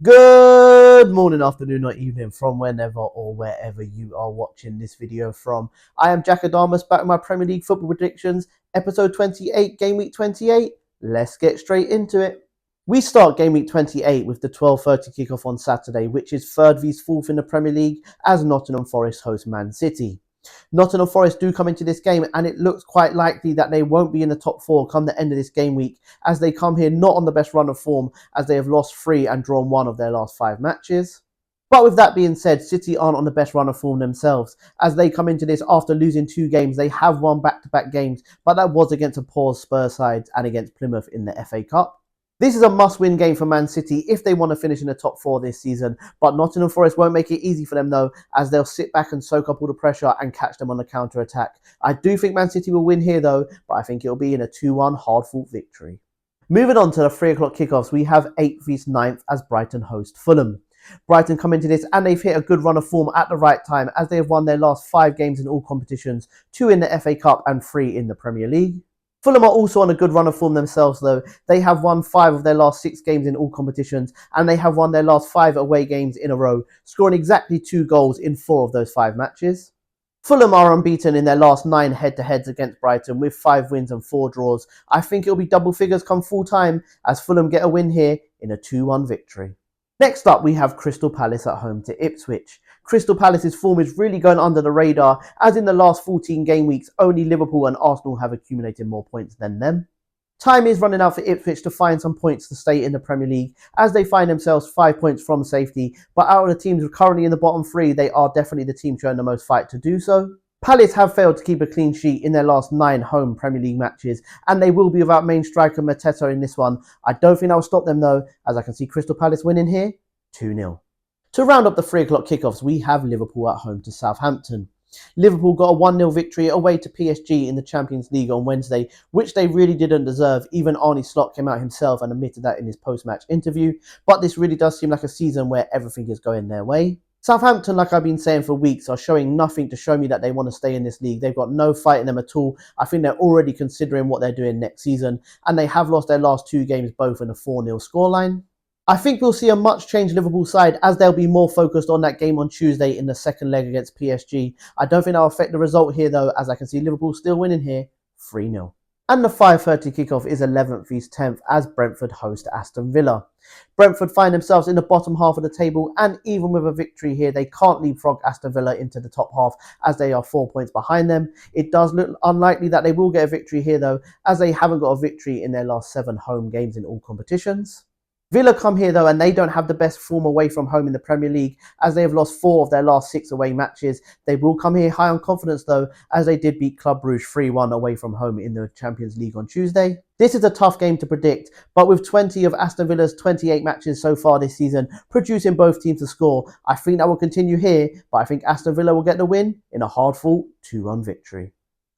Good morning, afternoon, or evening from whenever or wherever you are watching this video from. I am Jack Adamus, back with my Premier League football predictions, episode 28, game week 28. Let's get straight into it. We start game week 28 with the 12:30 kickoff on Saturday, which is third vs fourth in the Premier League as Nottingham Forest host Man City. Nottingham Forest do come into this game, and it looks quite likely that they won't be in the top four come the end of this game week, as they come here not on the best run of form, as they have lost 3 and drawn 1 of their last 5 matches. But with that being said, City aren't on the best run of form themselves, as they come into this after losing 2 games. They have won back-to-back games, but that was against a poor Spurs side and against Plymouth in the FA Cup. This is a must-win game for Man City if they want to finish in the top 4 this season, but Nottingham Forest won't make it easy for them though, as they'll sit back and soak up all the pressure and catch them on the counter-attack. I do think Man City will win here though, but I think it'll be in a 2-1 hard-fought victory. Moving on to the 3 o'clock kickoffs, we have 8th vs 9th as Brighton host Fulham. Brighton come into this and they've hit a good run of form at the right time, as they have won their last 5 games in all competitions, 2 in the FA Cup and 3 in the Premier League. Fulham are also on a good run of form themselves though. They have won 5 of their last 6 games in all competitions, and they have won their last 5 away games in a row, scoring exactly 2 goals in 4 of those 5 matches. Fulham are unbeaten in their last 9 head-to-heads against Brighton with 5 wins and 4 draws. I think it'll be double figures come full time, as Fulham get a win here in a 2-1 victory. Next up, we have Crystal Palace at home to Ipswich. Crystal Palace's form is really going under the radar, as in the last 14 game weeks, only Liverpool and Arsenal have accumulated more points than them. Time is running out for Ipswich to find some points to stay in the Premier League, as they find themselves 5 points from safety, but out of the teams currently in the bottom 3, they are definitely the team showing the most fight to do so. Palace have failed to keep a clean sheet in their last 9 home Premier League matches, and they will be without main striker Mateta in this one. I don't think that will stop them though, as I can see Crystal Palace winning here 2-0. To round up the 3 o'clock kickoffs, we have Liverpool at home to Southampton. Liverpool got a 1-0 victory away to PSG in the Champions League on Wednesday, which they really didn't deserve. Even Arne Slot came out himself and admitted that in his post-match interview, but this really does seem like a season where everything is going their way. Southampton, like I've been saying for weeks, are showing nothing to show me that they want to stay in this league. They've got no fight in them at all. I think they're already considering what they're doing next season, and they have lost their last 2 games both in a 4-0 scoreline. I think we'll see a much changed Liverpool side, as they'll be more focused on that game on Tuesday in the second leg against PSG. I don't think that'll affect the result here though, as I can see Liverpool still winning here 3-0. And the 5:30 kickoff is 11th vs 10th as Brentford host Aston Villa. Brentford find themselves in the bottom half of the table, and even with a victory here, they can't leapfrog Aston Villa into the top half, as they are 4 points behind them. It does look unlikely that they will get a victory here though, as they haven't got a victory in their last 7 home games in all competitions. Villa come here though, and they don't have the best form away from home in the Premier League, as they have lost 4 of their last 6 away matches. They will come here high on confidence though, as they did beat Club Brugge 3-1 away from home in the Champions League on Tuesday. This is a tough game to predict, but with 20 of Aston Villa's 28 matches so far this season, producing both teams to score, I think that will continue here, but I think Aston Villa will get the win in a hard-fought 2-1 victory.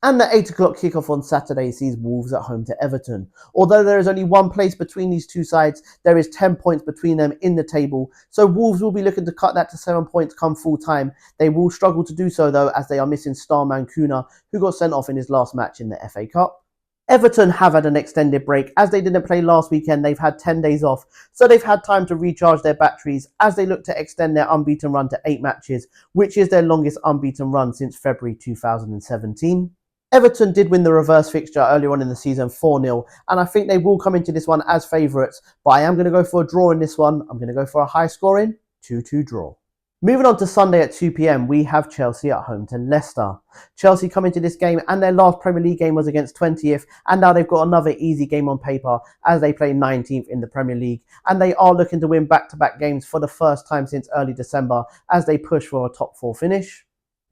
And the 8 o'clock kickoff on Saturday sees Wolves at home to Everton. Although there is only 1 place between these 2 sides, there is 10 points between them in the table. So Wolves will be looking to cut that to 7 points come full time. They will struggle to do so though, as they are missing starman Kuna, who got sent off in his last match in the FA Cup. Everton have had an extended break, as they didn't play last weekend. They've had 10 days off, so they've had time to recharge their batteries as they look to extend their unbeaten run to 8 matches, which is their longest unbeaten run since February 2017. Everton did win the reverse fixture earlier on in the season 4-0, and I think they will come into this one as favourites, but I am going to go for a draw in this one. I'm going to go for a high scoring 2-2 draw. Moving on to Sunday at 2 p.m, we have Chelsea at home to Leicester. Chelsea come into this game, and their last Premier League game was against 20th, and now they've got another easy game on paper as they play 19th in the Premier League, and they are looking to win back-to-back games for the first time since early December as they push for a top 4 finish.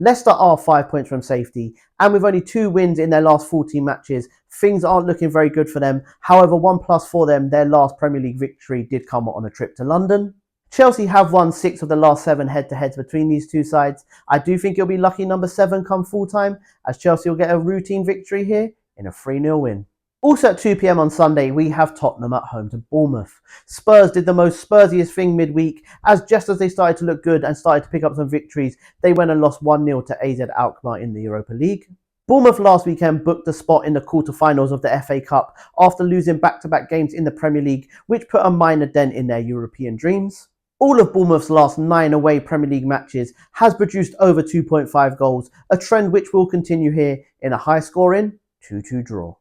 Leicester are 5 points from safety, and with only 2 wins in their last 14 matches, things aren't looking very good for them. However, 1+ for them, their last Premier League victory did come on a trip to London. Chelsea have won 6 of the last 7 head-to-heads between these 2 sides. I do think it'll be lucky number 7 come full time, as Chelsea will get a routine victory here in a 3-0 win. Also at 2 p.m. on Sunday, we have Tottenham at home to Bournemouth. Spurs did the most Spursiest thing midweek, as just as they started to look good and started to pick up some victories, they went and lost 1-0 to AZ Alkmaar in the Europa League. Bournemouth last weekend booked a spot in the quarter-finals of the FA Cup after losing back-to-back games in the Premier League, which put a minor dent in their European dreams. All of Bournemouth's last 9 away Premier League matches has produced over 2.5 goals, a trend which will continue here in a high-scoring 2-2 draw.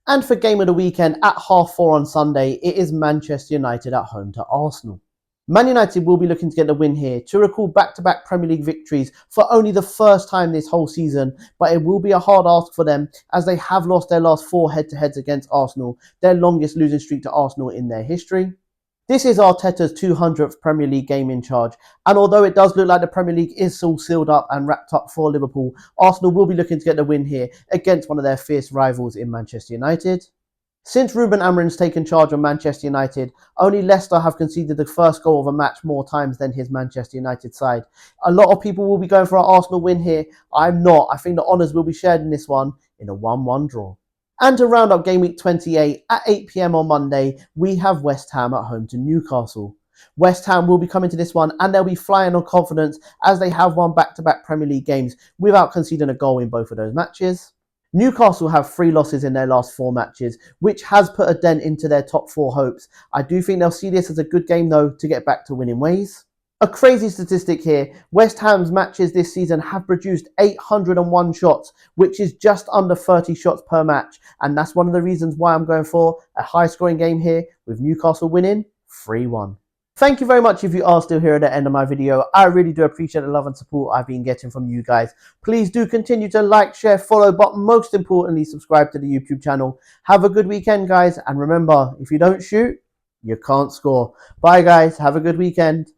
And for game of the weekend at 4:30 on Sunday, it is Manchester United at home to Arsenal. Man United will be looking to get the win here to recall back-to-back Premier League victories for only the first time this whole season, but it will be a hard ask for them as they have lost their last 4 head-to-heads against Arsenal, their longest losing streak to Arsenal in their history. This is Arteta's 200th Premier League game in charge, and although it does look like the Premier League is all sealed up and wrapped up for Liverpool, Arsenal will be looking to get the win here against one of their fierce rivals in Manchester United. Since Ruben Amorim's taken charge of Manchester United, only Leicester have conceded the first goal of a match more times than his Manchester United side. A lot of people will be going for an Arsenal win here. I'm not. I think the honours will be shared in this one in a 1-1 draw. And to round up game week 28 at 8 p.m. on Monday, we have West Ham at home to Newcastle. West Ham will be coming to this one and they'll be flying on confidence as they have won back-to-back Premier League games without conceding a goal in both of those matches. Newcastle have 3 losses in their last 4 matches, which has put a dent into their top 4 hopes. I do think they'll see this as a good game though to get back to winning ways. A crazy statistic here, West Ham's matches this season have produced 801 shots, which is just under 30 shots per match, and that's one of the reasons why I'm going for a high-scoring game here with Newcastle winning 3-1. Thank you very much if you are still here at the end of my video. I really do appreciate the love and support I've been getting from you guys. Please do continue to like, share, follow, but most importantly, subscribe to the YouTube channel. Have a good weekend, guys, and remember, if you don't shoot, you can't score. Bye, guys. Have a good weekend.